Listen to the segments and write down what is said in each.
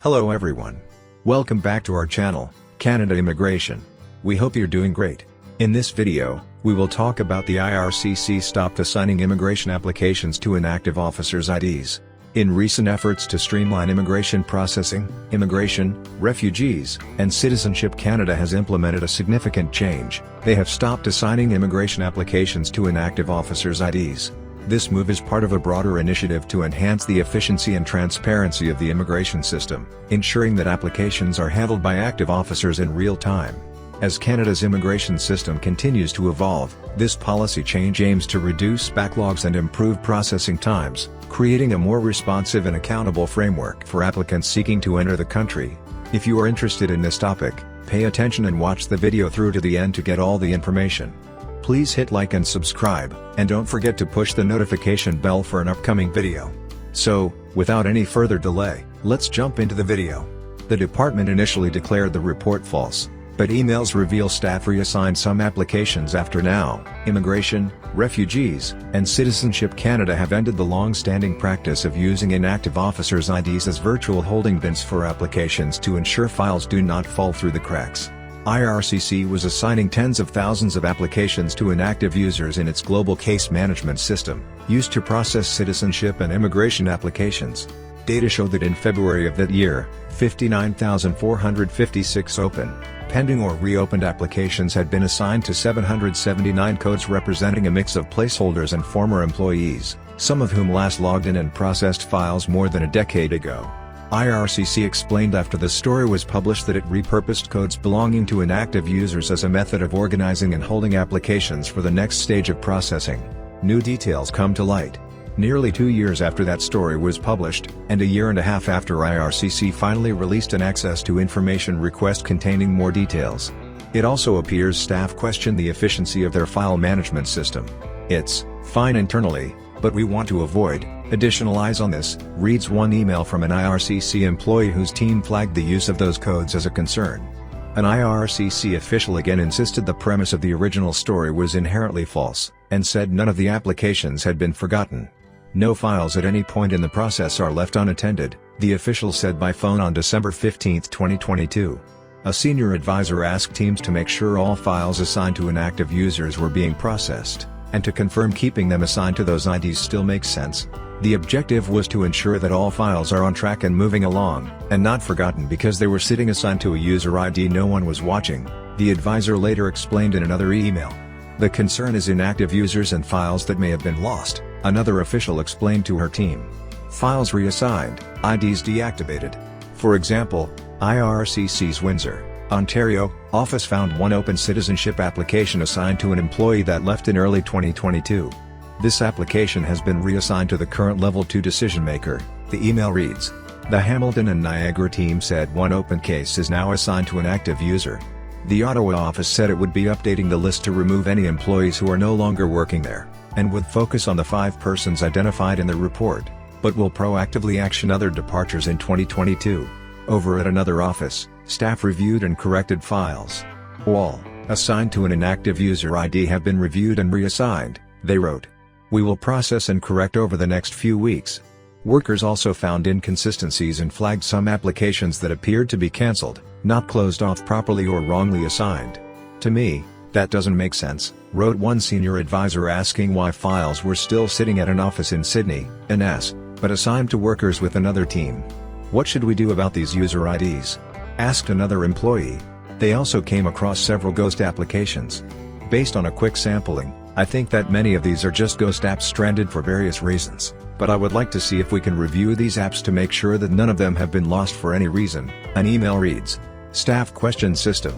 Hello everyone. Welcome back to our channel, Canada Immigration. We hope you're doing great. In this video, we will talk about the IRCC stopped assigning immigration applications to inactive officers' IDs. In recent efforts to streamline immigration processing, Immigration, Refugees, and Citizenship Canada has implemented a significant change. They have stopped assigning immigration applications to inactive officers' IDs. This move is part of a broader initiative to enhance the efficiency and transparency of the immigration system, ensuring that applications are handled by active officers in real time. As Canada's immigration system continues to evolve, this policy change aims to reduce backlogs and improve processing times, creating a more responsive and accountable framework for applicants seeking to enter the country. If you are interested in this topic, pay attention and watch the video through to the end to get all the information. Please hit like and subscribe, and don't forget to push the notification bell for an upcoming video. So, without any further delay, let's jump into the video. The department initially declared the report false, but emails reveal staff reassigned some applications after now. Immigration, Refugees, and Citizenship Canada have ended the long-standing practice of using inactive officers' IDs as virtual holding bins for applications to ensure files do not fall through the cracks. IRCC was assigning tens of thousands of applications to inactive users in its global case management system, used to process citizenship and immigration applications. Data showed that in February of that year, 59,456 open, pending or reopened applications had been assigned to 779 codes representing a mix of placeholders and former employees, some of whom last logged in and processed files more than a decade ago. IRCC explained after the story was published that it repurposed codes belonging to inactive users as a method of organizing and holding applications for the next stage of processing. New details come to light. Nearly 2 years after that story was published, and a year and a half after IRCC finally released an access to information request containing more details. It also appears staff question the efficiency of their file management system. "It's fine internally, but we want to avoid additional eyes on this," reads one email from an IRCC employee whose team flagged the use of those codes as a concern. An IRCC official again insisted the premise of the original story was inherently false, and said none of the applications had been forgotten. "No files at any point in the process are left unattended," the official said by phone on December 15, 2022. A senior advisor asked teams to make sure all files assigned to inactive users were being processed, and to confirm keeping them assigned to those IDs still makes sense. The objective was to ensure that all files are on track and moving along, and not forgotten because they were sitting assigned to a user ID no one was watching, the advisor later explained in another email. "The concern is inactive users and files that may have been lost," another official explained to her team. "Files reassigned, IDs deactivated." For example, IRCC's Windsor, Ontario, office found one open citizenship application assigned to an employee that left in early 2022. This application has been reassigned to the current Level 2 decision maker, the email reads. The Hamilton and Niagara team said one open case is now assigned to an active user. The Ottawa office said it would be updating the list to remove any employees who are no longer working there, and would focus on the 5 persons identified in the report, but will proactively action other departures in 2022. Over at another office, staff reviewed and corrected files. All assigned to an inactive user ID have been reviewed and reassigned, they wrote. "We will process and correct over the next few weeks." Workers also found inconsistencies and flagged some applications that appeared to be cancelled, not closed off properly or wrongly assigned. "To me, that doesn't make sense," wrote one senior advisor asking why files were still sitting at an office in Sydney, NS, but assigned to workers with another team. "What should we do about these user IDs?" asked another employee. They also came across several ghost applications. "Based on a quick sampling, I think that many of these are just ghost apps stranded for various reasons, but I would like to see if we can review these apps to make sure that none of them have been lost for any reason," an email reads. Staff questioned system.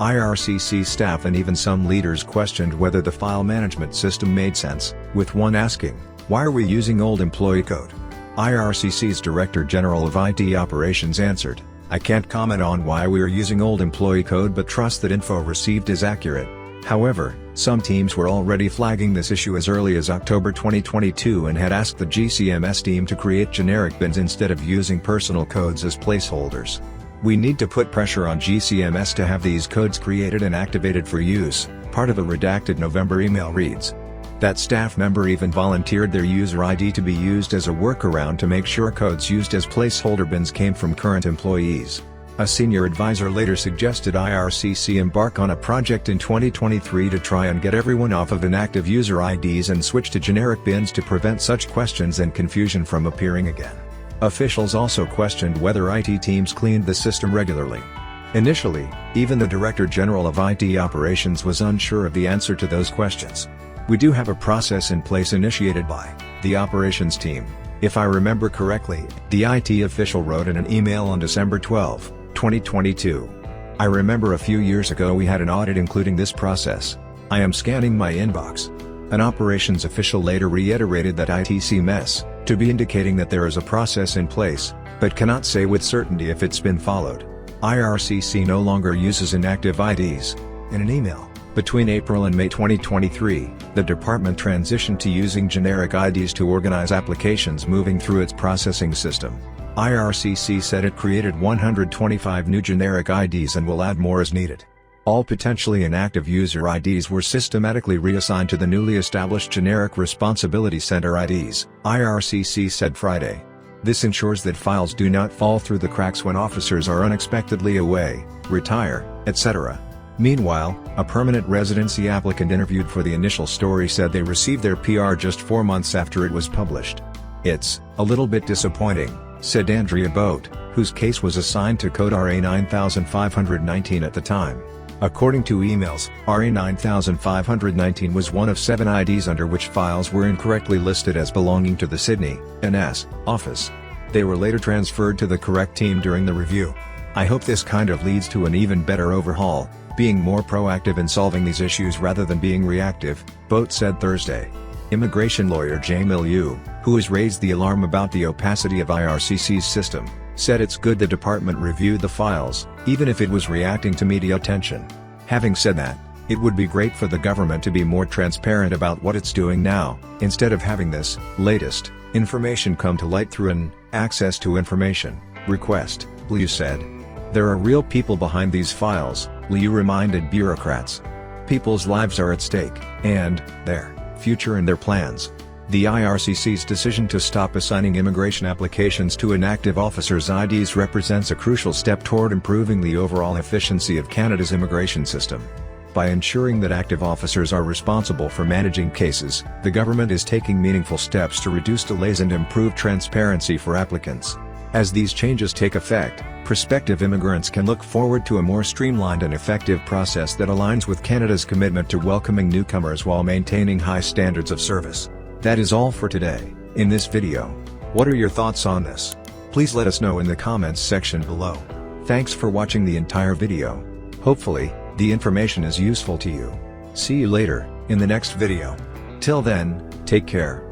IRCC staff and even some leaders questioned whether the file management system made sense, with one asking, "Why are we using old employee code?" IRCC's Director General of IT Operations answered, "I can't comment on why we are using old employee code but trust that info received is accurate." However, some teams were already flagging this issue as early as October 2022 and had asked the GCMS team to create generic bins instead of using personal codes as placeholders. "We need to put pressure on GCMS to have these codes created and activated for use," part of a redacted November email reads. That staff member even volunteered their user ID to be used as a workaround to make sure codes used as placeholder bins came from current employees. A senior advisor later suggested IRCC embark on a project in 2023 to try and get everyone off of inactive user IDs and switch to generic bins to prevent such questions and confusion from appearing again. Officials also questioned whether IT teams cleaned the system regularly. Initially, even the Director General of IT Operations was unsure of the answer to those questions. "We do have a process in place initiated by the operations team. If I remember correctly," the IT official wrote in an email on December 12, 2022. "I remember a few years ago we had an audit including this process. I am scanning my inbox." An operations official later reiterated that ITC mess, to be indicating that there is a process in place, but cannot say with certainty if it's been followed. IRCC no longer uses inactive IDs. In an email, between April and May 2023, the department transitioned to using generic IDs to organize applications moving through its processing system. IRCC said it created 125 new generic IDs and will add more as needed. All potentially inactive user IDs were systematically reassigned to the newly established Generic Responsibility Center IDs, IRCC said Friday. This ensures that files do not fall through the cracks when officers are unexpectedly away, retire, etc. Meanwhile, a permanent residency applicant interviewed for the initial story said they received their PR just 4 months after it was published. "It's a little bit disappointing," said Andrea Boat, whose case was assigned to code RA 9519 at the time. According to emails, RA 9519 was one of 7 IDs under which files were incorrectly listed as belonging to the Sydney, NS, office. They were later transferred to the correct team during the review. "I hope this kind of leads to an even better overhaul, being more proactive in solving these issues rather than being reactive," Boat said Thursday. Immigration lawyer Jamil Yu, who has raised the alarm about the opacity of IRCC's system, said it's good the department reviewed the files, even if it was reacting to media attention. Having said that, it would be great for the government to be more transparent about what it's doing now, instead of having this latest information come to light through an access to information request, Liu said. "There are real people behind these files," Liu reminded bureaucrats. "People's lives are at stake, and their future and their plans." The IRCC's decision to stop assigning immigration applications to inactive officers' IDs represents a crucial step toward improving the overall efficiency of Canada's immigration system. By ensuring that active officers are responsible for managing cases, the government is taking meaningful steps to reduce delays and improve transparency for applicants. As these changes take effect, prospective immigrants can look forward to a more streamlined and effective process that aligns with Canada's commitment to welcoming newcomers while maintaining high standards of service. That is all for today. In this video, what are your thoughts on this? Please let us know in the comments section below. Thanks for watching the entire video. Hopefully, the information is useful to you. See you later, in the next video. Till then, take care.